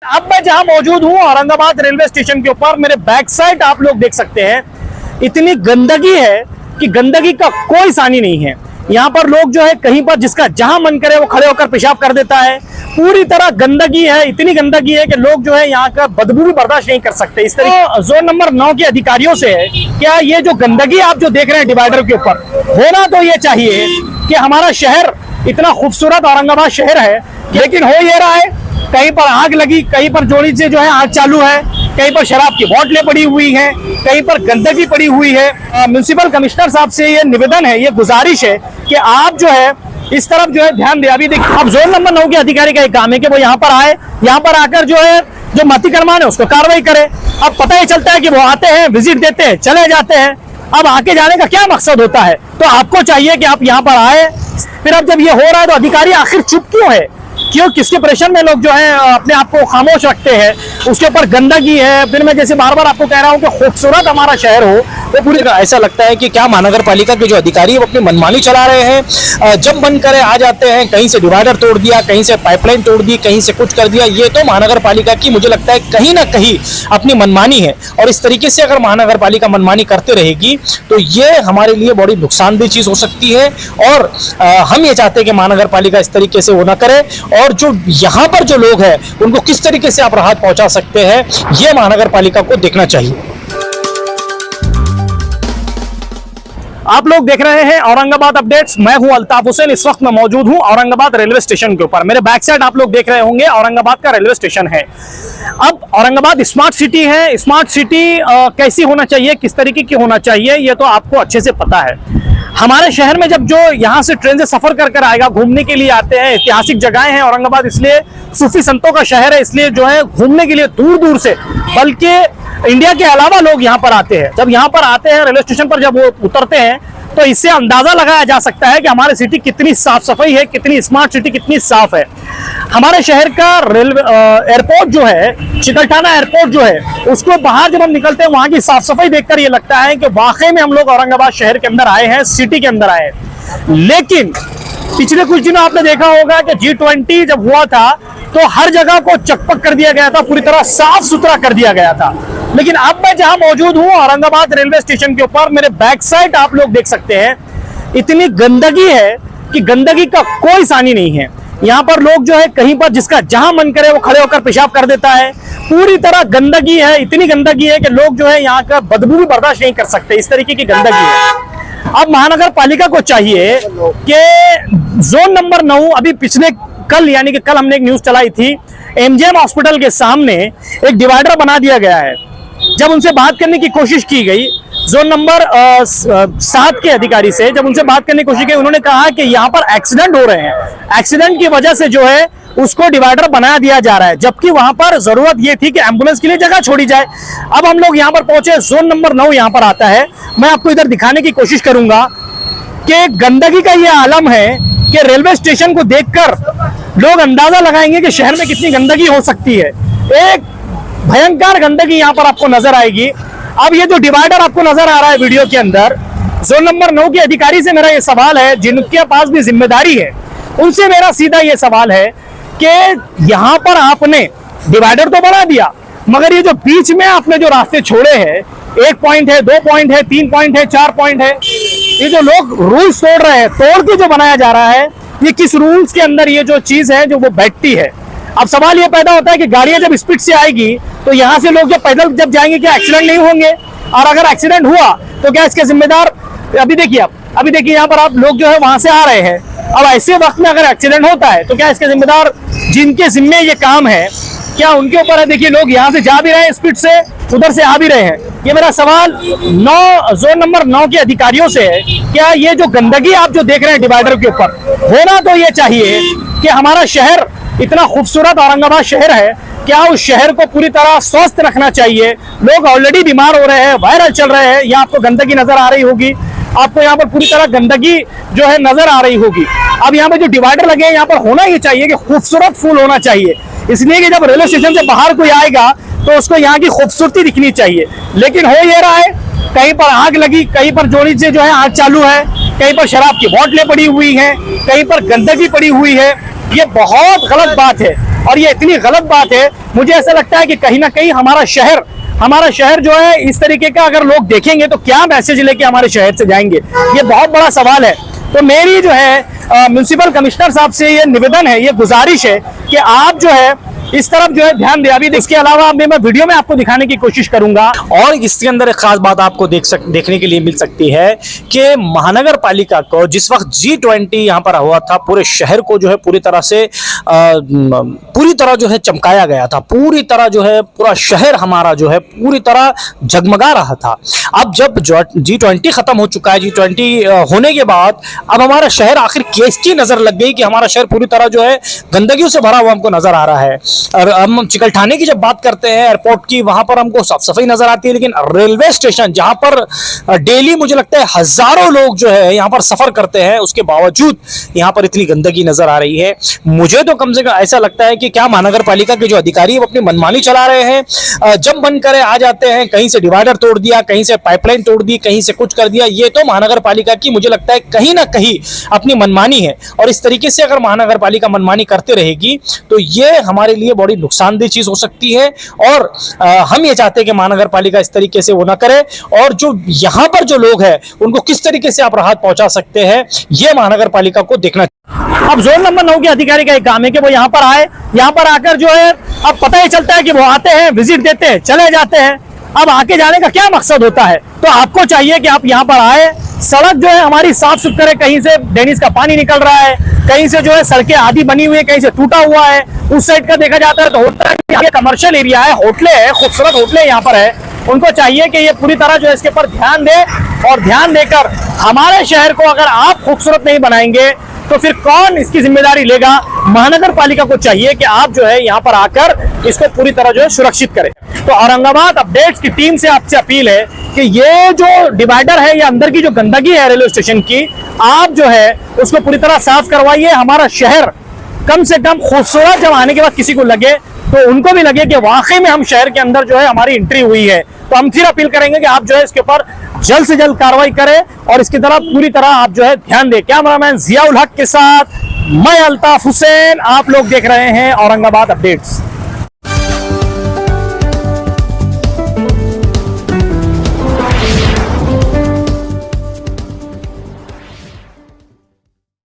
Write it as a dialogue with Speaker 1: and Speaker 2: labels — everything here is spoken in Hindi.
Speaker 1: अब मैं जहां मौजूद हूं औरंगाबाद रेलवे स्टेशन के ऊपर, मेरे बैक साइड आप लोग देख सकते हैं इतनी गंदगी है कि गंदगी का कोई सानी नहीं है। यहाँ पर लोग जो है कहीं पर जिसका जहां मन करे वो खड़े होकर पेशाब कर देता है। पूरी तरह गंदगी है, इतनी गंदगी है कि लोग जो है यहाँ का बदबू भी बर्दाश्त नहीं कर सकते। इस तरीके जोन नंबर 9 के अधिकारियों से है, क्या ये जो गंदगी आप जो देख रहे हैं डिवाइडर के ऊपर, होना तो ये चाहिए कि हमारा शहर इतना खूबसूरत औरंगाबाद शहर है, लेकिन हो ये रहा है कहीं पर आग लगी, कहीं पर जोड़ी से जो है आग चालू है, कहीं पर शराब की बोतलें पड़ी हुई हैं, कहीं पर गंदगी पड़ी हुई है। म्युनिसिपल कमिश्नर साहब से ये निवेदन है, ये गुजारिश है कि आप जो है इस तरफ जो है ध्यान दे। अभी देखिए अब जोन नंबर 9 के अधिकारी का एक काम है कि वो यहाँ पर आए, यहाँ पर आकर जो है जो मतिक्रमान है उसको कार्रवाई करे। अब पता ही चलता है कि वो आते हैं, विजिट देते हैं, चले जाते हैं। अब आके जाने का क्या मकसद होता है? तो आपको चाहिए कि आप यहाँ पर आए। फिर अब जब ये हो रहा है तो अधिकारी आखिर चुप क्यों है? क्यों, किसके प्रेशर में लोग जो है अपने आप को खामोश रखते हैं? उसके ऊपर गंदगी है। फिर मैं जैसे बार बार आपको कह रहा हूँ कि खूबसूरत हमारा शहर हो, वो पूरी
Speaker 2: ऐसा लगता है कि क्या महानगर पालिका के जो अधिकारी है वो अपनी मनमानी चला रहे हैं। जब मन करे आ जाते हैं, कहीं से डिवाइडर तोड़ दिया, कहीं से पाइपलाइन तोड़ दी, कहीं से कुछ कर दिया। ये तो महानगर पालिका की मुझे लगता है कहीं ना कहीं अपनी मनमानी है। और इस तरीके से अगर महानगर पालिका मनमानी करते रहेगी तो ये हमारे लिए बड़ी नुकसानदेह चीज हो सकती है। और हम ये चाहते हैं कि महानगर पालिका इस तरीके से वो ना करे, और जो यहाँ पर जो लोग हैं उनको किस तरीके से आप राहत पहुंचा सकते हैं, ये महानगर पालिका को देखना चाहिए।
Speaker 1: आप लोग देख रहे हैं औरंगाबाद अपडेट्स। मैं हूं अल्ताफ हुसैन। इस वक्त मैं मौजूद हूं औरंगाबाद रेलवे स्टेशन के ऊपर। मेरे बैक साइड आप लोग देख रहे होंगे औरंगाबाद का रेलवे स्टेशन है। अब औरंगाबाद स्मार्ट सिटी है। स्मार्ट सिटी कैसी होना चाहिए, किस तरीके की होना चाहिए, ये तो आपको अच्छे से पता है। हमारे शहर में जब जो यहाँ से ट्रेन से सफर कर आएगा, घूमने के लिए आते हैं, ऐतिहासिक जगहें हैं औरंगाबाद, इसलिए सूफी संतों का शहर है, इसलिए जो है घूमने के लिए दूर दूर से, बल्कि इंडिया के अलावा लोग यहाँ पर आते हैं। जब यहाँ पर आते हैं रेलवे स्टेशन पर जब वो उतरते हैं तो इससे अंदाजा लगाया जा सकता है कि हमारी सिटी कितनी साफ सफाई है, कितनी स्मार्ट सिटी, कितनी साफ है। हमारे शहर का रेलवे एयरपोर्ट जो है, चिकलठाना एयरपोर्ट जो है, उसको बाहर जब हम निकलते हैं वहां की साफ सफाई देखकर ये लगता है कि वाकई में हम लोग औरंगाबाद शहर के अंदर आए हैं, सिटी के अंदर आए हैं। लेकिन पिछले कुछ दिनों आपने देखा होगा कि G20 जब हुआ था तो हर जगह को चकपक कर दिया गया था, पूरी तरह साफ सुथरा कर दिया गया था। लेकिन अब मैं जहां मौजूद हूं औरंगाबाद रेलवे स्टेशन के ऊपर, मेरे बैक साइड आप लोग देख सकते हैं इतनी गंदगी है कि गंदगी का कोई सानी नहीं है। यहाँ पर लोग जो है कहीं पर जिसका जहां मन करे वो खड़े होकर पेशाब कर देता है। पूरी तरह गंदगी है, इतनी गंदगी है कि लोग जो है यहाँ का बदबू भी बर्दाश्त नहीं कर सकते। इस तरीके की गंदगी है। अब महानगर पालिका को चाहिए कि जोन नंबर 9, अभी पिछले कल यानी कि कल हमने एक न्यूज चलाई थी, MGM हॉस्पिटल के सामने एक डिवाइडर बना दिया गया है। जब उनसे बात करने की कोशिश की गई जोन नंबर 7 के अधिकारी से, जब उनसे बात करने की कोशिश की, उन्होंने कहा कि यहाँ पर एक्सीडेंट हो रहे हैं, एक्सीडेंट की वजह से जो है उसको डिवाइडर बना दिया जा रहा है, जबकि वहां पर जरूरत ये थी कि एम्बुलेंस के लिए जगह छोड़ी जाए। अब हम लोग यहाँ पर पहुंचे, जोन नंबर 9 यहाँ पर आता है। मैं आपको इधर दिखाने की कोशिश करूंगा कि गंदगी का ये आलम है कि रेलवे स्टेशन को देखकर लोग अंदाजा लगाएंगे कि शहर में कितनी गंदगी हो सकती है। एक भयंकर गंदगी यहाँ पर आपको नजर आएगी। अब ये जो डिवाइडर आपको नजर आ रहा है वीडियो के अंदर, जोन नंबर 9 के अधिकारी से मेरा ये सवाल है, जिनके पास भी जिम्मेदारी है, उनसे मेरा सीधा ये सवाल है कि यहाँ पर आपने डिवाइडर तो बना दिया, मगर ये जो बीच में आपने जो रास्ते छोड़े हैं, 1 पॉइंट है, 2 पॉइंट है, 3 पॉइंट है, 4 पॉइंट है, ये जो लोग रूल्स तोड़ रहे हैं, तोड़ के जो बनाया जा रहा है, ये किस रूल्स के अंदर ये जो चीज है जो वो बैठती है। अब सवाल ये पैदा होता है कि गाड़ियां जब स्पीड से आएगी तो यहाँ से लोग जब पैदल जब जाएंगे क्या एक्सीडेंट नहीं होंगे? और अगर एक्सीडेंट हुआ तो क्या इसके जिम्मेदार, अभी देखिए यहाँ पर आप लोग जो है वहां से आ रहे हैं, अब ऐसे वक्त में अगर एक्सीडेंट होता है तो क्या इसके जिम्मेदार जिनके जिम्मे ये काम है, क्या उनके ऊपर है? देखिए लोग यहाँ से जा भी रहे हैं स्पीड से, उधर से आ भी रहे हैं। ये मेरा सवाल जोन नंबर 9 के अधिकारियों से है, क्या ये जो गंदगी आप जो देख रहे हैं डिवाइडर के ऊपर, होना तो ये चाहिए कि हमारा शहर इतना खूबसूरत औरंगाबाद शहर है, क्या उस शहर को पूरी तरह स्वस्थ रखना चाहिए? लोग ऑलरेडी बीमार हो रहे हैं, वायरल चल रहे हैं। यहाँ आपको गंदगी नजर आ रही होगी, आपको यहाँ पर पूरी तरह गंदगी जो है नजर आ रही होगी। अब यहाँ पे जो डिवाइडर लगे हैं, यहाँ पर होना ही चाहिए कि खूबसूरत फूल होना चाहिए, इसलिए कि जब रेलवे स्टेशन से बाहर कोई आएगा तो उसको यहाँ की खूबसूरती दिखनी चाहिए। लेकिन हो ये रहा है, कहीं पर आग लगी, कहीं पर जोड़ी से जो है आग चालू है, कहीं पर शराब की बोतलें पड़ी हुई हैं, कहीं पर गंदगी पड़ी हुई है। ये बहुत गलत बात है और ये इतनी गलत बात है मुझे ऐसा लगता है कि कहीं ना कहीं हमारा शहर जो है इस तरीके का अगर लोग देखेंगे तो क्या मैसेज लेके हमारे शहर से जाएंगे, ये बहुत बड़ा सवाल है। तो मेरी जो है म्युनिसिपल कमिश्नर साहब से ये निवेदन है, ये गुजारिश है कि आप जो है इस तरफ जो है ध्यान दे। अभी इसके अलावा मैं वीडियो में आपको दिखाने की कोशिश करूंगा।
Speaker 2: और इसके अंदर एक खास बात आपको देखने के लिए मिल सकती है कि महानगर पालिका को जिस वक्त G20 यहाँ पर हुआ था, पूरे शहर को जो है पूरी तरह जो है चमकाया गया था, पूरी तरह जो है पूरा शहर हमारा जो है पूरी तरह जगमगा रहा था। अब जब G20 खत्म हो चुका है, G20 होने के बाद अब हमारा शहर आखिर कैसी नजर लग गई कि हमारा शहर पूरी तरह जो है गंदगी से भरा हुआ हमको नजर आ रहा है। और हम चिकलठाने की जब बात करते हैं एयरपोर्ट की, वहां पर हमको साफ सफाई नजर आती है, लेकिन रेलवे स्टेशन जहां पर डेली मुझे लगता है हजारों लोग जो है यहां पर सफर करते हैं, उसके बावजूद यहां पर इतनी गंदगी नजर आ रही है। मुझे तो कम से कम ऐसा लगता है कि क्या महानगर पालिका के जो अधिकारी है वो अपनी मनमानी चला रहे हैं। जब मन करे आ जाते हैं, कहीं से डिवाइडर तोड़ दिया, कहीं से पाइपलाइन तोड़ दी, कहीं से कुछ कर दिया। ये तो महानगर पालिका की मुझे लगता है कहीं ना कहीं अपनी मनमानी है। और इस तरीके से अगर महानगर पालिका मनमानी करते रहेगी तो ये हमारे लिए बड़ी नुकसानदेह चीज हो सकती है। और हम ये चाहते हैं कि महानगर पालिका इस तरीके से वो ना करे, और जो यहाँ पर जो लोग हैं उनको किस तरीके से आप राहत पहुंचा सकते हैं, ये महानगर पालिका को देखना।
Speaker 1: अब जोन नंबर 9 के अधिकारी का एक काम है कि वो यहाँ पर आए, यहाँ पर आकर जो है अब पता ही चलता है कि वो आते हैं, विजिट देते हैं, चले जाते हैं। अब आके जाने का क्या मकसद होता है? तो आपको चाहिए कि आप यहाँ पर आए, सड़क जो है हमारी साफ सुथरे, कहीं से ड्रेनेज का पानी निकल रहा है, कहीं से जो है सड़कें आधी बनी हुई है, कहीं से टूटा हुआ है। उस साइड का देखा जाता है तो होता है कि कमर्शियल एरिया है, होटलें है, खूबसूरत होटलें यहाँ पर है। उनको चाहिए कि ये पूरी तरह जो है इसके ऊपर ध्यान दे, और ध्यान देकर हमारे शहर को अगर आप खूबसूरत नहीं बनाएंगे तो फिर कौन इसकी जिम्मेदारी लेगा? महानगर पालिका को चाहिए कि आप जो है यहाँ पर आकर इसको पूरी तरह जो है सुरक्षित करें। तो औरंगाबाद अपडेट्स की टीम से आपसे अपील है कि ये जो डिवाइडर है, ये अंदर की जो गंदगी है रेलवे स्टेशन की, आप जो है उसको पूरी तरह साफ करवाइए। हमारा शहर कम से कम खूबसूरत जब आने के बाद किसी को लगे तो उनको भी लगे कि वाकई में हम शहर के अंदर जो है हमारी एंट्री हुई है। तो हम फिर अपील करेंगे कि आप जो है इसके ऊपर जल्द से जल्द कार्रवाई करें और इसकी तरफ पूरी तरह आप जो है ध्यान दें। कैमरामैन जियाउल हक के साथ मैं अल्ताफ हुसैन, आप लोग देख रहे हैं औरंगाबाद अपडेट्स।